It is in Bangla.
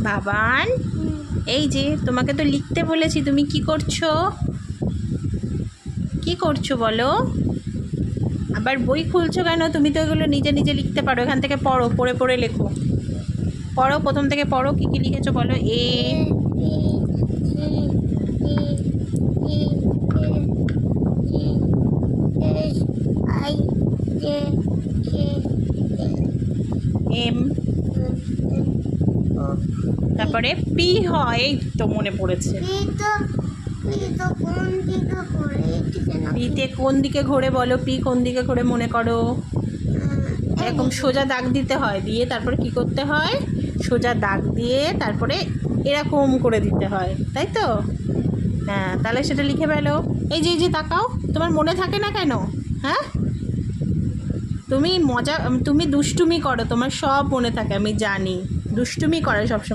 বাবান, এই যে তোমাকে তো লিখতে বলেছি, তুমি কি করছো? কি করছো বলো? আবার বই খুলছো কেন? তুমি তো এগুলো নিজে নিজে লিখতে পারো। এখান থেকে পড়ো, পড়ে পড়ে লেখো। পড়ো, প্রথম থেকে পড়ো, কি কি লিখেছো বলো। এম, তারপরে পি হয়। এই তো মনে পড়েছে। পিতে কোন দিকে ঘোরে বলো, পি কোন দিকে ঘোরে মনে করো। এরকম সোজা দাগ দিতে হয়, দিয়ে তারপরে কি করতে হয়, সোজা দাগ দিয়ে তারপরে এরকম করে দিতে হয়, তাই তো? হ্যাঁ, তাহলে সেটা লিখে ফেলো। এই যে তাকাও, তোমার মনে থাকে না কেন? হ্যাঁ, তুমি দুষ্টুমি করো, তোমার সব মনে থাকে, আমি জানি। দুষ্টুমি করে সবসময়।